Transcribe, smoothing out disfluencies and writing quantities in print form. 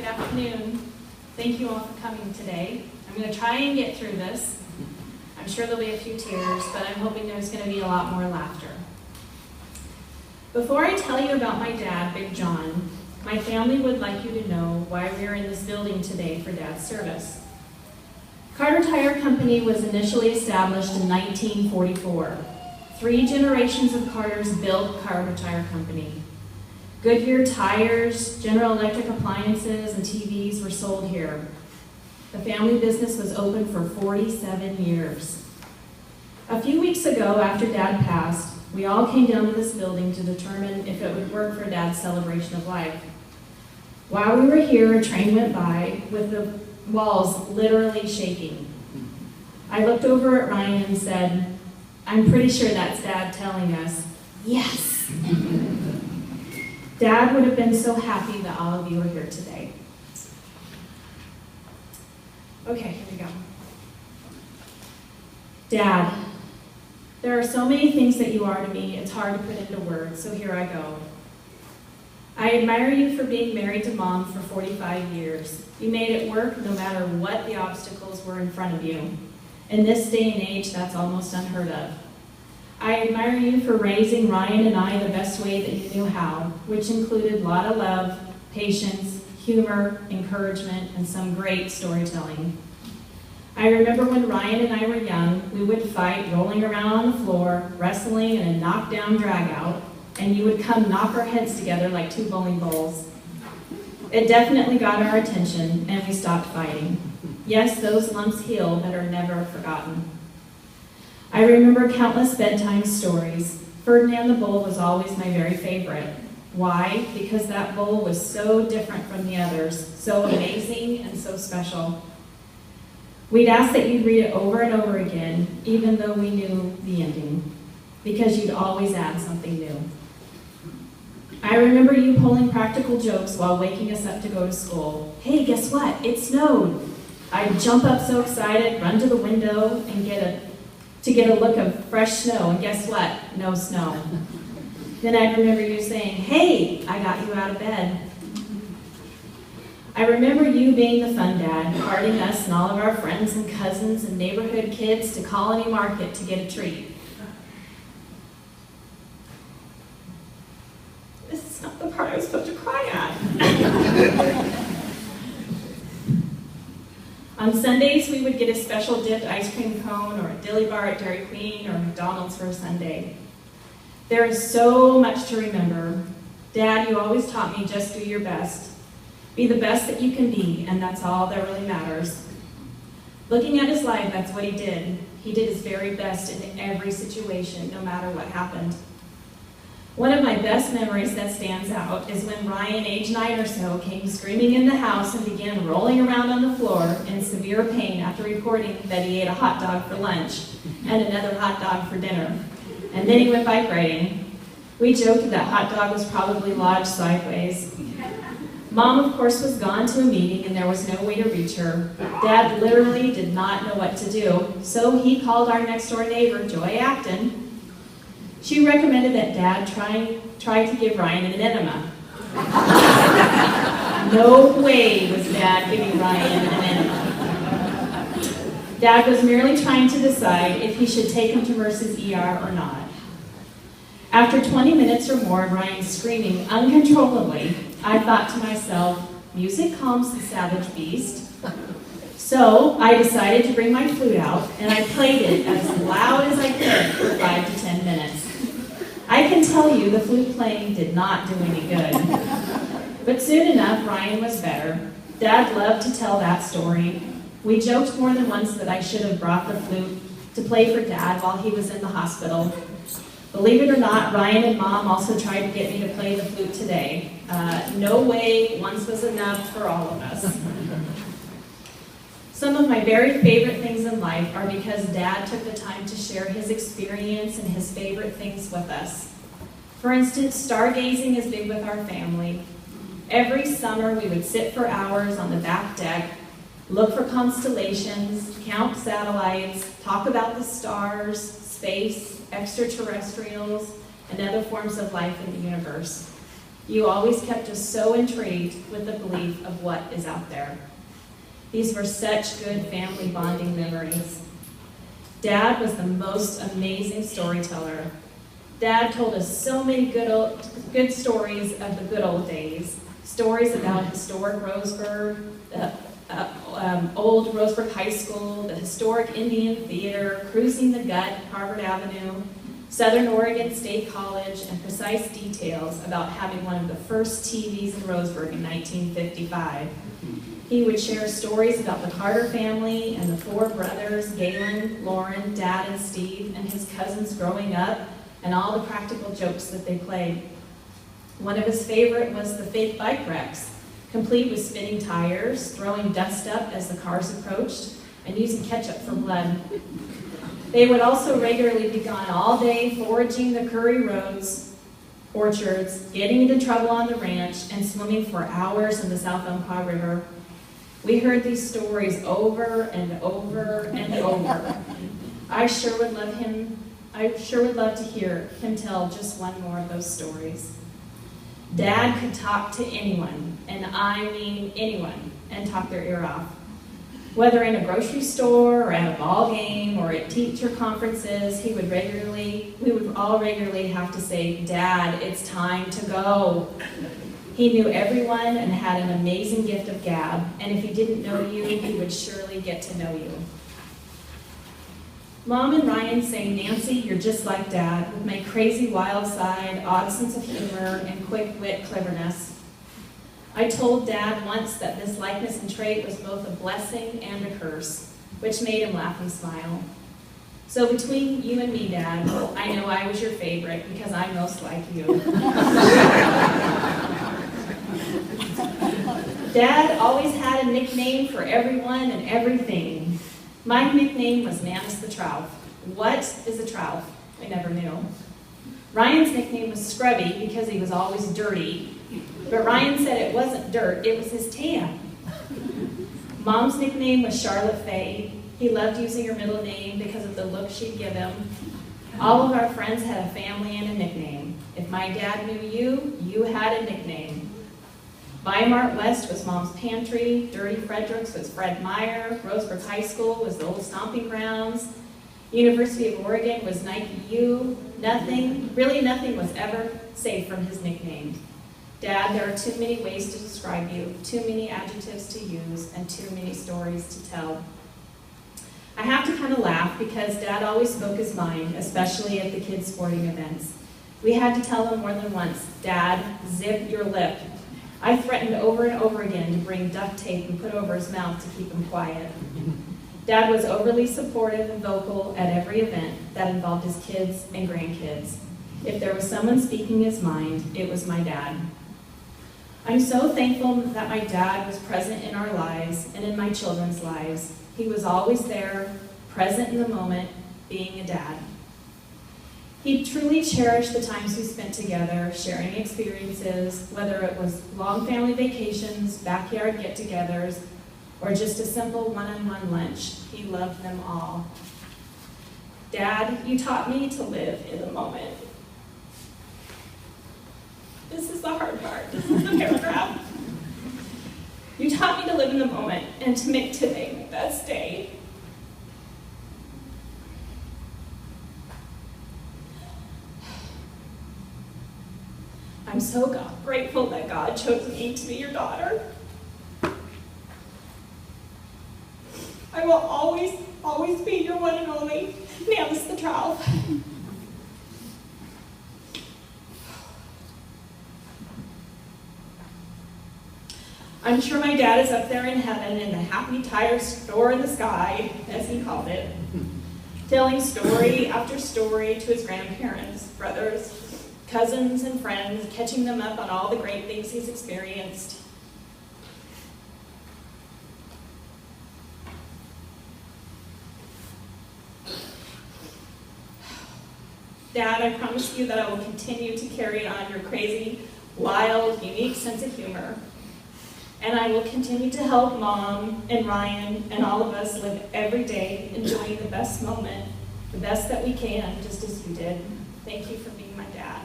Good afternoon. Thank you all for coming today. I'm going to try and get through this. I'm sure there'll be a few tears, but I'm hoping there's going to be a lot more laughter. Before I tell you about my dad, Big John, my family would like you to know why we're in this building today for Dad's service. Carter Tire Company was initially established in 1944. 3 generations of Carters built Carter Tire Company. Goodyear tires, General Electric appliances, and TVs were sold here. The family business was open for 47 years. A few weeks ago, after Dad passed, we all came down to this building to determine if it would work for Dad's celebration of life. While we were here, a train went by with the walls literally shaking. I looked over at Ryan and said, "I'm pretty sure that's Dad telling us, yes." Dad would have been so happy that all of you are here today. Okay, here we go. Dad, there are so many things that you are to me, it's hard to put into words, so here I go. I admire you for being married to Mom for 45 years. You made it work no matter what the obstacles were in front of you. In this day and age, that's almost unheard of. I admire you for raising Ryan and I the best way that you knew how, which included a lot of love, patience, humor, encouragement, and some great storytelling. I remember when Ryan and I were young, we would fight rolling around on the floor, wrestling in a knockdown drag-out, and you would come knock our heads together like 2 bowling balls. It definitely got our attention, and we stopped fighting. Yes, those lumps heal but are never forgotten. I remember countless bedtime stories. Ferdinand the Bull was always my very favorite. Why? Because that bull was so different from the others, so amazing and so special. We'd ask that you'd read it over and over again, even though we knew the ending, because you'd always add something new. I remember you pulling practical jokes while waking us up to go to school. Hey, guess what? It snowed. I'd jump up so excited, run to the window, and get a look of fresh snow, and guess what? No snow. Then I remember you saying, "Hey, I got you out of bed." I remember you being the fun dad, carting us and all of our friends and cousins and neighborhood kids to Colony Market to get a treat. This is not the part I was supposed to cry at. On Sundays, we would get a special dipped ice cream cone or a dilly bar at Dairy Queen or McDonald's for a Sunday. There is so much to remember. Dad, you always taught me just do your best. Be the best that you can be, and that's all that really matters. Looking at his life, that's what he did. He did his very best in every situation, no matter what happened. One of my best memories that stands out is when Ryan, age 9 or so, came screaming in the house and began rolling around on the floor in severe pain after reporting that he ate a hot dog for lunch and another hot dog for dinner. And then he went bike riding. We joked that hot dog was probably lodged sideways. Mom, of course, was gone to a meeting and there was no way to reach her. Dad literally did not know what to do, so he called our next door neighbor, Joy Acton. She recommended that Dad try to give Ryan an enema. No way was Dad giving Ryan an enema. Dad was merely trying to decide if he should take him to Mercy's ER or not. After 20 minutes or more of Ryan screaming uncontrollably, I thought to myself, music calms the savage beast. So I decided to bring my flute out, and I played it as loud as I could for 5 to 10 minutes. I can tell you the flute playing did not do any good. But soon enough, Ryan was better. Dad loved to tell that story. We joked more than once that I should have brought the flute to play for Dad while he was in the hospital. Believe it or not, Ryan and Mom also tried to get me to play the flute today. No way, once was enough for all of us. Some of my very favorite things in life are because Dad took the time to share his experience and his favorite things with us. For instance, stargazing is big with our family. Every summer we would sit for hours on the back deck, look for constellations, count satellites, talk about the stars, space, extraterrestrials, and other forms of life in the universe. You always kept us so intrigued with the belief of what is out there. These were such good family bonding memories. Dad was the most amazing storyteller. Dad told us so many good stories of the good old days. Stories about historic Roseburg, old Roseburg High School, the historic Indian Theater, cruising the Gut, Harvard Avenue, Southern Oregon State College, and precise details about having one of the first TVs in Roseburg in 1955. He would share stories about the Carter family and the four brothers, Galen, Lauren, Dad, and Steve, and his cousins growing up, and all the practical jokes that they played. One of his favorite was the fake bike wrecks, complete with spinning tires, throwing dust up as the cars approached, and using ketchup for blood. They would also regularly be gone all day foraging the Curry Roads, orchards, getting into trouble on the ranch, and swimming for hours in the South Umpqua River. We heard these stories over and over and over. I sure would love to hear him tell just one more of those stories. Dad could talk to anyone, and I mean anyone, and talk their ear off. Whether in a grocery store, or at a ball game, or at teacher conferences, we would all regularly have to say, "Dad, it's time to go." He knew everyone and had an amazing gift of gab, and if he didn't know you, he would surely get to know you. Mom and Ryan say, "Nancy, you're just like Dad, with my crazy wild side, odd sense of humor, and quick wit cleverness." I told Dad once that this likeness and trait was both a blessing and a curse, which made him laugh and smile. So between you and me, Dad, I know I was your favorite because I'm most like you. Dad always had a nickname for everyone and everything. My nickname was Nanus the Trout. What is a trout? I never knew. Ryan's nickname was Scrubby because he was always dirty. But Ryan said it wasn't dirt, it was his tan. Mom's nickname was Charlotte Faye. He loved using her middle name because of the look she'd give him. All of our friends had a family and a nickname. If my dad knew you, you had a nickname. Weimar West was Mom's pantry, Dirty Fredericks was Fred Meyer, Roseburg High School was the old stomping grounds, University of Oregon was Nike U. Nothing was ever safe from his nickname. Dad, there are too many ways to describe you, too many adjectives to use, and too many stories to tell. I have to kind of laugh because Dad always spoke his mind, especially at the kids' sporting events. We had to tell him more than once, "Dad, zip your lip." I threatened over and over again to bring duct tape and put over his mouth to keep him quiet. Dad was overly supportive and vocal at every event that involved his kids and grandkids. If there was someone speaking his mind, it was my dad. I'm so thankful that my dad was present in our lives and in my children's lives. He was always there, present in the moment, being a dad. He truly cherished the times we spent together, sharing experiences, whether it was long family vacations, backyard get-togethers, or just a simple one-on-one lunch. He loved them all. Dad, you taught me to live in the moment. This is the hard part. This is the paragraph. You taught me to live in the moment and to make today my best day. I'm so grateful that God chose me to be your daughter. I will always, always be your one and only Nanus the Trout. I'm sure my dad is up there in heaven in the happy tire store in the sky, as he called it, telling story after story to his grandparents, brothers, cousins, and friends, catching them up on all the great things he's experienced. Dad, I promise you that I will continue to carry on your crazy, wild, unique sense of humor. And I will continue to help Mom and Ryan and all of us live every day enjoying the best moment, the best that we can, just as you did. Thank you for being my dad.